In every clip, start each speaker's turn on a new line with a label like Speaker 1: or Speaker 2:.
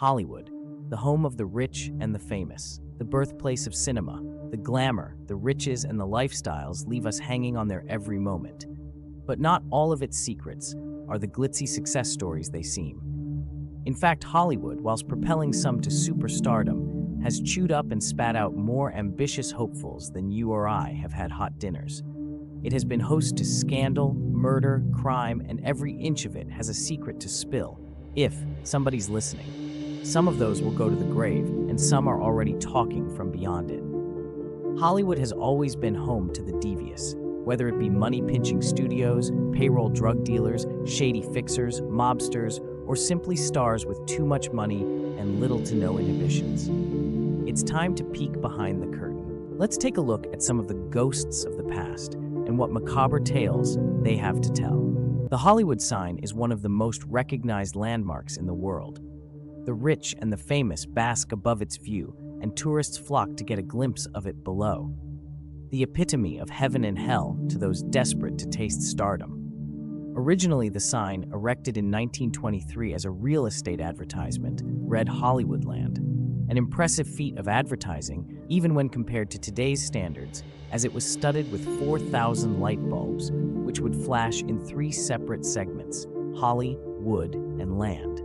Speaker 1: Hollywood, the home of the rich and the famous, the birthplace of cinema. The glamour, the riches, and the lifestyles leave us hanging on their every moment. But not all of its secrets are the glitzy success stories they seem. In fact, Hollywood, whilst propelling some to superstardom, has chewed up and spat out more ambitious hopefuls than you or I have had hot dinners. It has been host to scandal, murder, crime, and every inch of it has a secret to spill, if somebody's listening. Some of those will go to the grave, and some are already talking from beyond it. Hollywood has always been home to the devious, whether it be money-pinching studios, payroll drug dealers, shady fixers, mobsters, or simply stars with too much money and little to no inhibitions. It's time to peek behind the curtain. Let's take a look at some of the ghosts of the past and what macabre tales they have to tell. The Hollywood sign is one of the most recognized landmarks in the world. The rich and the famous bask above its view, and tourists flock to get a glimpse of it below. The epitome of heaven and hell to those desperate to taste stardom. Originally, the sign, erected in 1923 as a real estate advertisement, read Hollywoodland, an impressive feat of advertising even when compared to today's standards, as it was studded with 4,000 light bulbs, which would flash in 3 separate segments: Holly, Wood, and Land,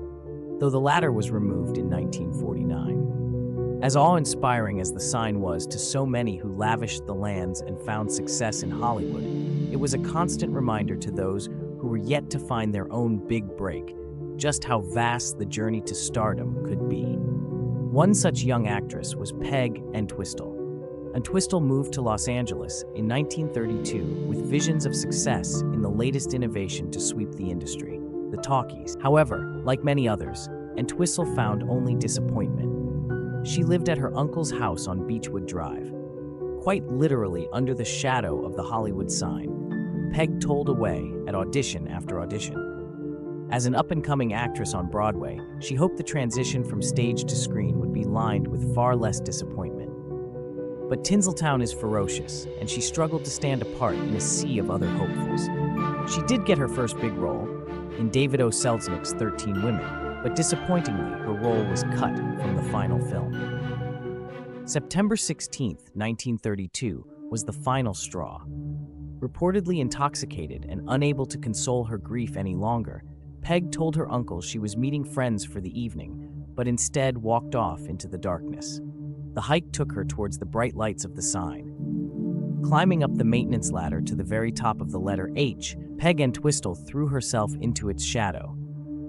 Speaker 1: though the latter was removed in 1949. As awe-inspiring as the sign was to so many who lavished the lands and found success in Hollywood, it was a constant reminder to those who were yet to find their own big break, just how vast the journey to stardom could be. One such young actress was Peg Entwistle. Entwistle moved to Los Angeles in 1932 with visions of success in the latest innovation to sweep the industry, the talkies. However, like many others, Entwistle found only disappointment. She lived at her uncle's house on Beechwood Drive, quite literally under the shadow of the Hollywood sign. Peg told away at audition after audition. As an up-and-coming actress on Broadway, she hoped the transition from stage to screen would be lined with far less disappointment. But Tinseltown is ferocious, and she struggled to stand apart in a sea of other hopefuls. She did get her first big role in David O. Selznick's 13 Women, but disappointingly, her role was cut from the final film. September 16, 1932, was the final straw. Reportedly intoxicated and unable to console her grief any longer, Peg told her uncle she was meeting friends for the evening, but instead walked off into the darkness. The hike took her towards the bright lights of the sign. Climbing up the maintenance ladder to the very top of the letter H, Peg Entwistle threw herself into its shadow.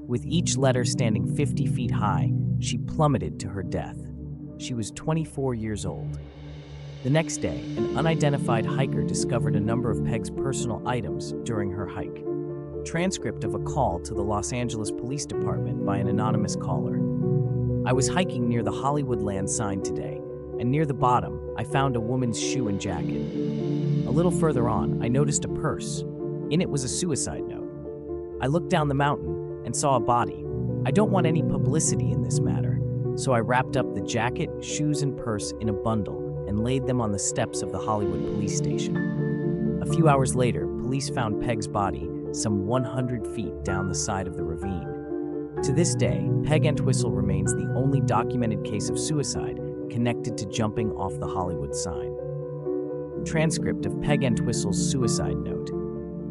Speaker 1: With each letter standing 50 feet high, she plummeted to her death. She was 24 years old. The next day, an unidentified hiker discovered a number of Peg's personal items during her hike. Transcript of a call to the Los Angeles Police Department by an anonymous caller. I was hiking near the Hollywoodland sign today, and near the bottom, I found a woman's shoe and jacket. A little further on, I noticed a purse. In it was a suicide note. I looked down the mountain and saw a body. I don't want any publicity in this matter, so I wrapped up the jacket, shoes, and purse in a bundle and laid them on the steps of the Hollywood police station. A few hours later, police found Peg's body some 100 feet down the side of the ravine. To this day, Peg Entwistle remains the only documented case of suicide connected to jumping off the Hollywood sign. Transcript of Peg Entwistle's suicide note.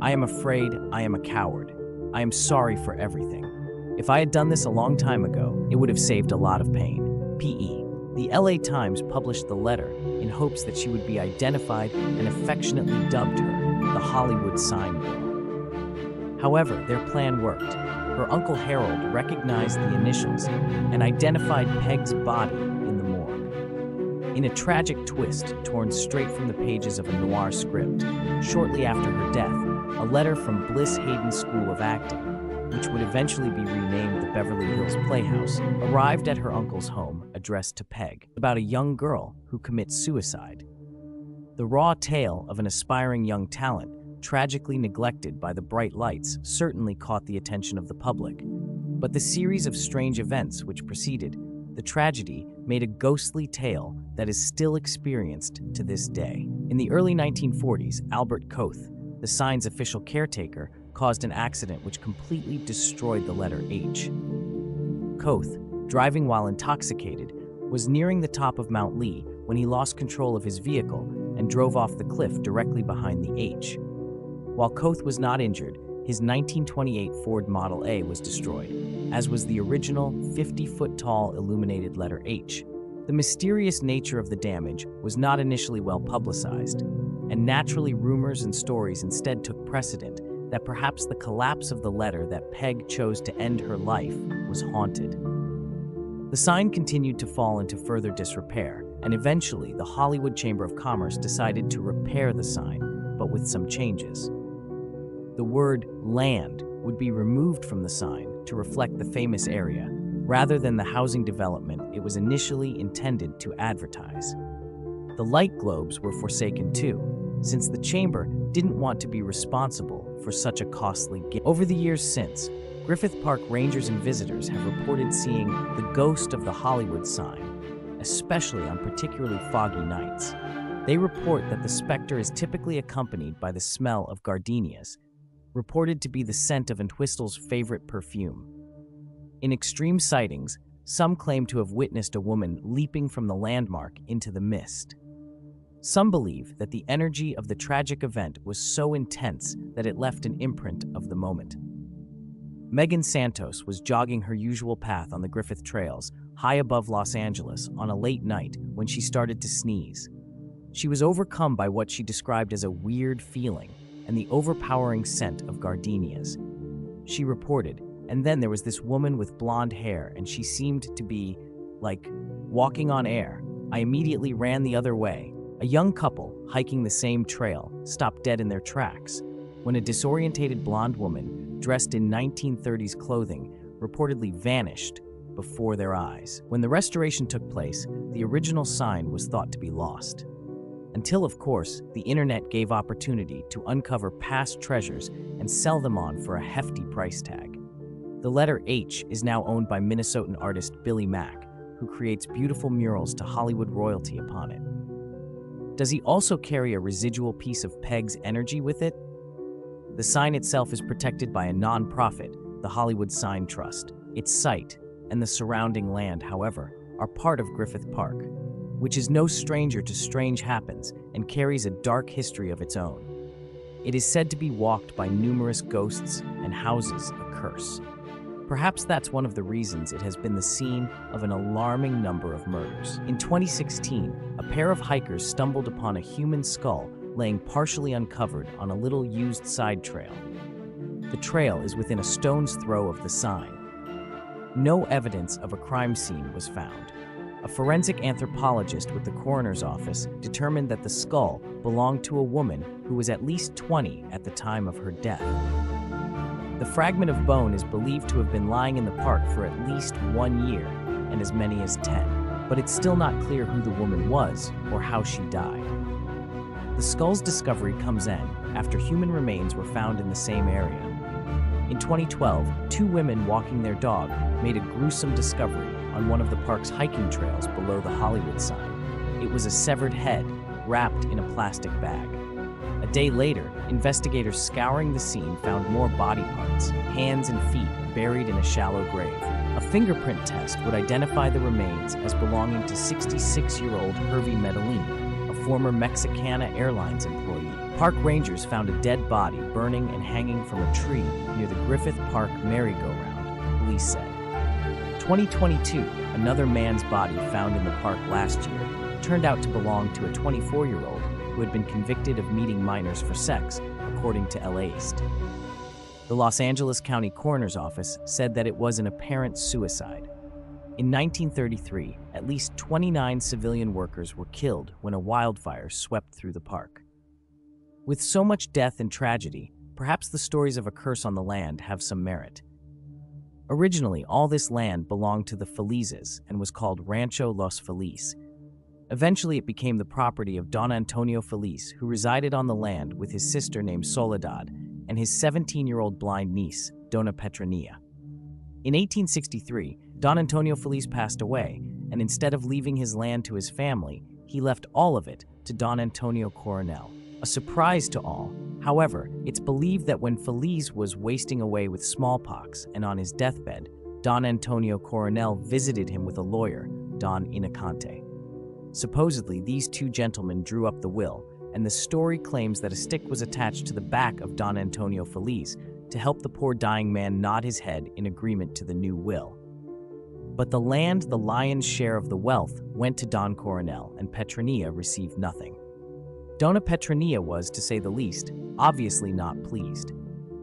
Speaker 1: I am afraid I am a coward. I am sorry for everything. If I had done this a long time ago, it would have saved a lot of pain. P.E. The LA Times published the letter in hopes that she would be identified and affectionately dubbed her the Hollywood Sign Girl. However, their plan worked. Her uncle Harold recognized the initials and identified Peg's body in the morgue. In a tragic twist torn straight from the pages of a noir script, shortly after her death, a letter from Bliss Hayden School of Acting, which would eventually be renamed the Beverly Hills Playhouse, arrived at her uncle's home addressed to Peg, about a young girl who commits suicide. The raw tale of an aspiring young talent, tragically neglected by the bright lights, certainly caught the attention of the public. But the series of strange events which preceded the tragedy made a ghostly tale that is still experienced to this day. In the early 1940s, Albert Koth, the sign's official caretaker, caused an accident which completely destroyed the letter H. Koth, driving while intoxicated, was nearing the top of Mount Lee when he lost control of his vehicle and drove off the cliff directly behind the H. While Koth was not injured, his 1928 Ford Model A was destroyed, as was the original 50-foot-tall illuminated letter H. The mysterious nature of the damage was not initially well publicized, and naturally rumors and stories instead took precedent that perhaps the collapse of the letter that Peg chose to end her life was haunted. The sign continued to fall into further disrepair, and eventually the Hollywood Chamber of Commerce decided to repair the sign, but with some changes. The word land would be removed from the sign to reflect the famous area, rather than the housing development it was initially intended to advertise. The light globes were forsaken too, since the chamber didn't want to be responsible for such a costly gift. Over the years since, Griffith Park rangers and visitors have reported seeing the ghost of the Hollywood sign, especially on particularly foggy nights. They report that the specter is typically accompanied by the smell of gardenias, reported to be the scent of Entwistle's favorite perfume. In extreme sightings, some claim to have witnessed a woman leaping from the landmark into the mist. Some believe that the energy of the tragic event was so intense that it left an imprint of the moment. Megan Santos was jogging her usual path on the Griffith Trails, high above Los Angeles, on a late night when she started to sneeze. She was overcome by what she described as a weird feeling and the overpowering scent of gardenias. She reported, and then there was this woman with blonde hair, and she seemed to be, like, walking on air. I immediately ran the other way. A young couple, hiking the same trail, stopped dead in their tracks when a disorientated blonde woman, dressed in 1930s clothing, reportedly vanished before their eyes. When the restoration took place, the original sign was thought to be lost. Until, of course, the internet gave opportunity to uncover past treasures and sell them on for a hefty price tag. The letter H is now owned by Minnesotan artist Billy Mack, who creates beautiful murals to Hollywood royalty upon it. Does he also carry a residual piece of Peg's energy with it? The sign itself is protected by a non-profit, the Hollywood Sign Trust. Its site and the surrounding land, however, are part of Griffith Park, which is no stranger to strange happens and carries a dark history of its own. It is said to be walked by numerous ghosts and houses a curse. Perhaps that's one of the reasons it has been the scene of an alarming number of murders. In 2016, a pair of hikers stumbled upon a human skull laying partially uncovered on a little used side trail. The trail is within a stone's throw of the sign. No evidence of a crime scene was found. A forensic anthropologist with the coroner's office determined that the skull belonged to a woman who was at least 20 at the time of her death. The fragment of bone is believed to have been lying in the park for at least 1 year and as many as 10, but it's still not clear who the woman was or how she died. The skull's discovery comes in after human remains were found in the same area. In 2012, 2 women walking their dog made a gruesome discovery on one of the park's hiking trails below the Hollywood sign. It was a severed head wrapped in a plastic bag. A day later, investigators scouring the scene found more body parts, hands and feet buried in a shallow grave. A fingerprint test would identify the remains as belonging to 66-year-old Hervey Medellin, a former Mexicana Airlines employee. Park rangers found a dead body burning and hanging from a tree near the Griffith Park merry-go-round, police said. 2022, another man's body found in the park last year turned out to belong to a 24-year-old who had been convicted of meeting minors for sex, according to LA East. The Los Angeles County Coroner's Office said that it was an apparent suicide. In 1933, at least 29 civilian workers were killed when a wildfire swept through the park. With so much death and tragedy, perhaps the stories of a curse on the land have some merit. Originally, all this land belonged to the Felizes and was called Rancho Los Feliz. Eventually, it became the property of Don Antonio Feliz, who resided on the land with his sister named Soledad and his 17-year-old blind niece, Dona Petronilla. In 1863, Don Antonio Feliz passed away, and instead of leaving his land to his family, he left all of it to Don Antonio Coronel. A surprise to all. However, it's believed that when Feliz was wasting away with smallpox and on his deathbed, Don Antonio Coronel visited him with a lawyer, Don Innocante. Supposedly, these two gentlemen drew up the will, and the story claims that a stick was attached to the back of Don Antonio Feliz to help the poor dying man nod his head in agreement to the new will. But the land, the lion's share of the wealth, went to Don Coronel, and Petronilla received nothing. Dona Petronilla was, to say the least, obviously not pleased.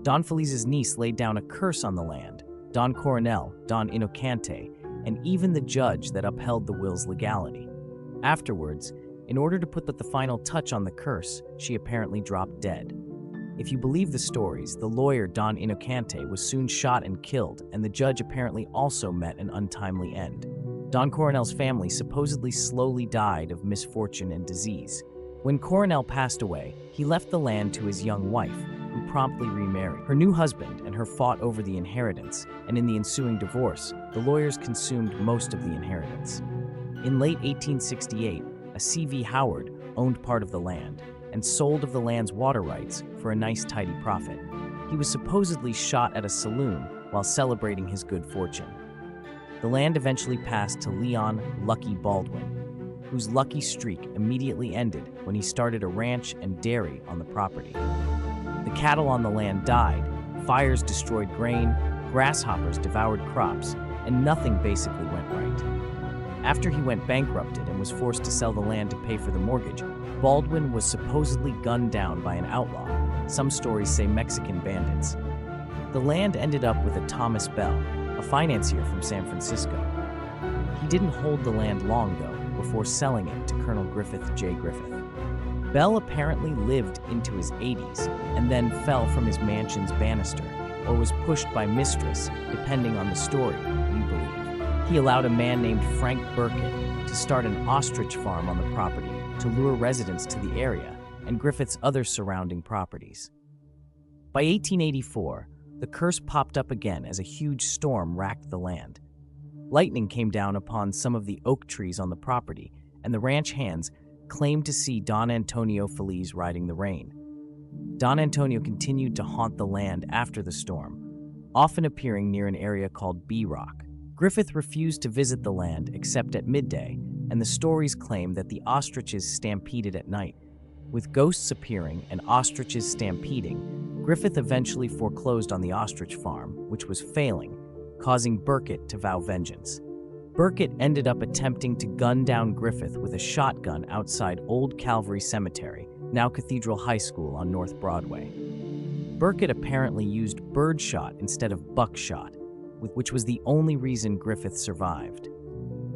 Speaker 1: Don Feliz's niece laid down a curse on the land, Don Coronel, Don Innocante, and even the judge that upheld the will's legality. Afterwards, in order to put the final touch on the curse, she apparently dropped dead. If you believe the stories, the lawyer Don Innocante was soon shot and killed, and the judge apparently also met an untimely end. Don Coronel's family supposedly slowly died of misfortune and disease. When Coronel passed away, he left the land to his young wife, who promptly remarried her new husband, and her fought over the inheritance, and in the ensuing divorce, the lawyers consumed most of the inheritance. In late 1868, a C.V. Howard owned part of the land, and sold of the land's water rights for a nice tidy profit. He was supposedly shot at a saloon while celebrating his good fortune. The land eventually passed to Leon Lucky Baldwin, whose lucky streak immediately ended when he started a ranch and dairy on the property. The cattle on the land died, fires destroyed grain, grasshoppers devoured crops, and nothing basically went right. After he went bankrupted and was forced to sell the land to pay for the mortgage, Baldwin was supposedly gunned down by an outlaw. Some stories say Mexican bandits. The land ended up with a Thomas Bell, a financier from San Francisco. He didn't hold the land long, though, before selling it to Colonel Griffith J. Griffith. Bell apparently lived into his 80s and then fell from his mansion's banister, or was pushed by mistress, depending on the story you believe. He allowed a man named Frank Burkett to start an ostrich farm on the property to lure residents to the area and Griffith's other surrounding properties. By 1884, the curse popped up again as a huge storm racked the land. Lightning came down upon some of the oak trees on the property, and the ranch hands claimed to see Don Antonio Feliz riding the rain. Don Antonio continued to haunt the land after the storm, often appearing near an area called B Rock. Griffith refused to visit the land except at midday, and the stories claim that the ostriches stampeded at night. With ghosts appearing and ostriches stampeding, Griffith eventually foreclosed on the ostrich farm, which was failing, causing Burkett to vow vengeance. Burkett ended up attempting to gun down Griffith with a shotgun outside Old Calvary Cemetery, now Cathedral High School on North Broadway. Burkett apparently used birdshot instead of buckshot, which was the only reason Griffith survived.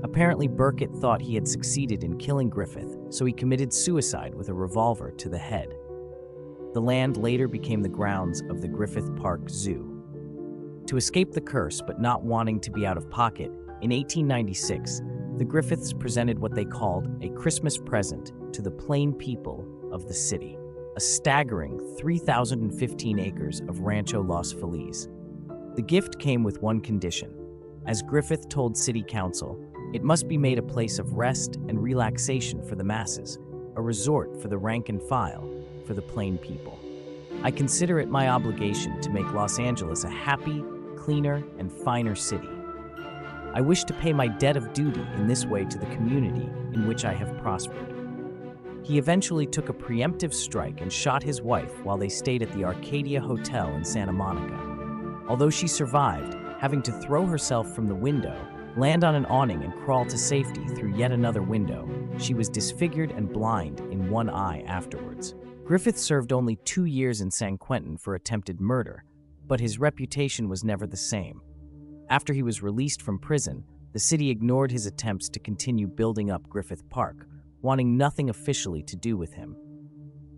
Speaker 1: Apparently, Burkett thought he had succeeded in killing Griffith, so he committed suicide with a revolver to the head. The land later became the grounds of the Griffith Park Zoo. To escape the curse, but not wanting to be out of pocket, in 1896, the Griffiths presented what they called a Christmas present to the plain people of the city, a staggering 3,015 acres of Rancho Los Feliz. The gift came with one condition. As Griffith told City Council, it must be made a place of rest and relaxation for the masses, a resort for the rank and file, for the plain people. I consider it my obligation to make Los Angeles a happy, cleaner, and finer city. I wish to pay my debt of duty in this way to the community in which I have prospered. He eventually took a preemptive strike and shot his wife while they stayed at the Arcadia Hotel in Santa Monica. Although she survived, having to throw herself from the window, land on an awning and crawl to safety through yet another window, she was disfigured and blind in one eye afterwards. Griffith served only 2 years in San Quentin for attempted murder, but his reputation was never the same. After he was released from prison, the city ignored his attempts to continue building up Griffith Park, wanting nothing officially to do with him.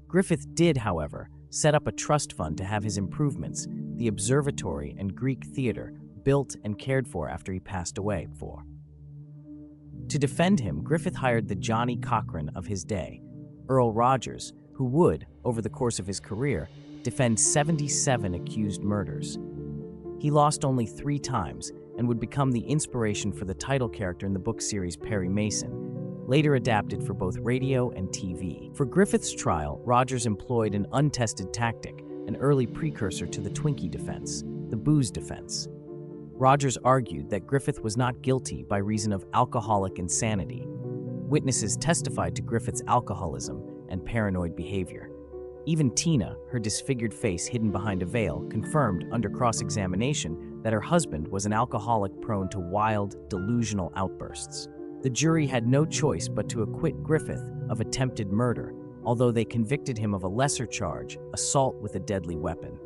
Speaker 1: Griffith did, however, set up a trust fund to have his improvements, the observatory and Greek theater, built and cared for after he passed away. To defend him, Griffith hired the Johnny Cochran of his day, Earl Rogers, who would, over the course of his career, defend 77 accused murders. He lost only 3 times and would become the inspiration for the title character in the book series Perry Mason, later adapted for both radio and TV. For Griffith's trial, Rogers employed an untested tactic, an early precursor to the Twinkie defense, the booze defense. Rogers argued that Griffith was not guilty by reason of alcoholic insanity. Witnesses testified to Griffith's alcoholism and paranoid behavior. Even Tina, her disfigured face hidden behind a veil, confirmed under cross-examination that her husband was an alcoholic prone to wild, delusional outbursts. The jury had no choice but to acquit Griffith of attempted murder, although they convicted him of a lesser charge, assault with a deadly weapon.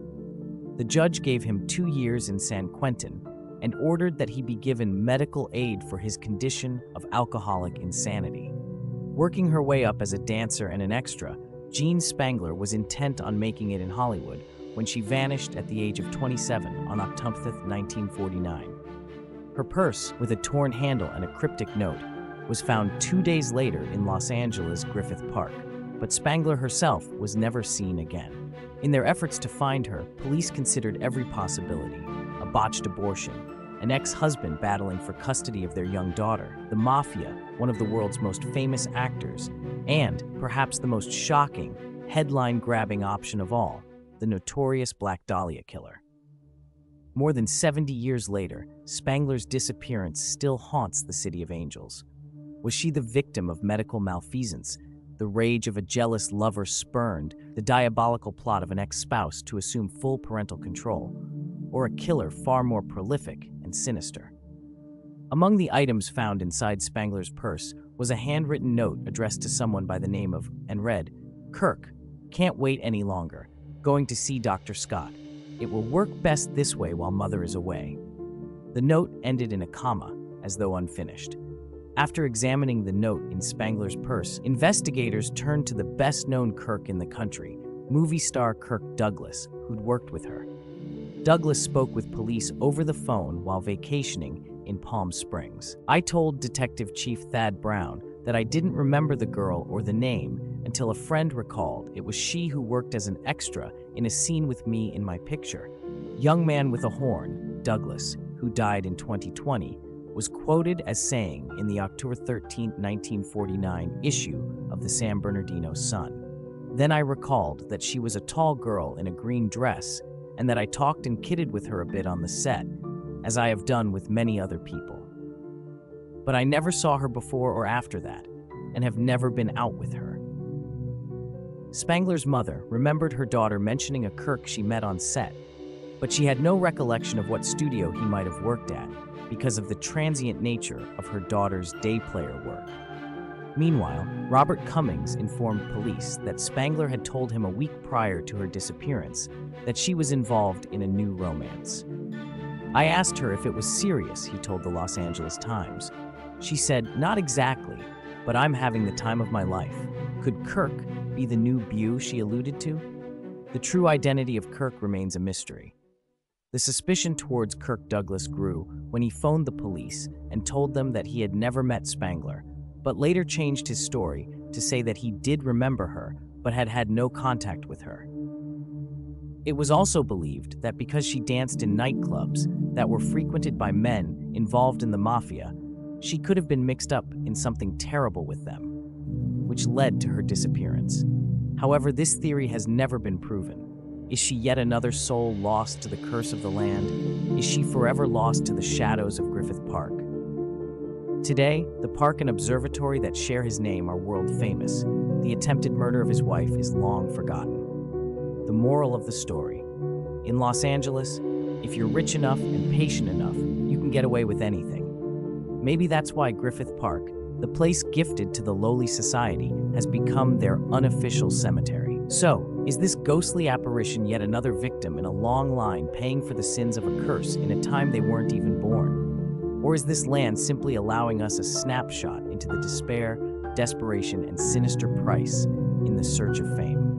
Speaker 1: The judge gave him 2 years in San Quentin and ordered that he be given medical aid for his condition of alcoholic insanity. Working her way up as a dancer and an extra, Jean Spangler was intent on making it in Hollywood when she vanished at the age of 27 on October 5, 1949. Her purse, with a torn handle and a cryptic note, was found 2 days later in Los Angeles' Griffith Park, but Spangler herself was never seen again. In their efforts to find her, police considered every possibility: a botched abortion, an ex-husband battling for custody of their young daughter, the Mafia, one of the world's most famous actors, and, perhaps the most shocking, headline-grabbing option of all, the notorious Black Dahlia killer. More than 70 years later, Spangler's disappearance still haunts the City of Angels. Was she the victim of medical malfeasance, the rage of a jealous lover spurned, the diabolical plot of an ex-spouse to assume full parental control, or a killer far more prolific and sinister? Among the items found inside Spangler's purse was a handwritten note addressed to someone by the name of, and read, "Kirk, can't wait any longer. Going to see Dr. Scott. It will work best this way while Mother is away." The note ended in a comma, as though unfinished. After examining the note in Spangler's purse, investigators turned to the best-known Kirk in the country, movie star Kirk Douglas, who'd worked with her. Douglas spoke with police over the phone while vacationing in Palm Springs. "I told Detective Chief Thad Brown that I didn't remember the girl or the name until a friend recalled it was she who worked as an extra in a scene with me in my picture." Young man with a horn, Douglas, who died in 2020, was quoted as saying in the October 13, 1949 issue of the San Bernardino Sun, "Then I recalled that she was a tall girl in a green dress and that I talked and kidded with her a bit on the set, as I have done with many other people. But I never saw her before or after that, and have never been out with her." Spangler's mother remembered her daughter mentioning a Kirk she met on set, but she had no recollection of what studio he might have worked at because of the transient nature of her daughter's day player work. Meanwhile, Robert Cummings informed police that Spangler had told him a week prior to her disappearance that she was involved in a new romance. "I asked her if it was serious," he told the Los Angeles Times. "She said, 'Not exactly, but I'm having the time of my life.' Could Kirk be the new Beau she alluded to?" The true identity of Kirk remains a mystery. The suspicion towards Kirk Douglas grew when he phoned the police and told them that he had never met Spangler, but later changed his story to say that he did remember her but had had no contact with her. It was also believed that because she danced in nightclubs that were frequented by men involved in the Mafia, she could have been mixed up in something terrible with them, which led to her disappearance. However, this theory has never been proven. Is she yet another soul lost to the curse of the land? Is she forever lost to the shadows of Griffith Park? Today, the park and observatory that share his name are world famous. The attempted murder of his wife is long forgotten. The moral of the story: in Los Angeles, if you're rich enough and patient enough, you can get away with anything. Maybe that's why Griffith Park, the place gifted to the lowly society, has become their unofficial cemetery. So, is this ghostly apparition yet another victim in a long line paying for the sins of a curse in a time they weren't even born? Or is this land simply allowing us a snapshot into the despair, desperation, and sinister price in the search of fame?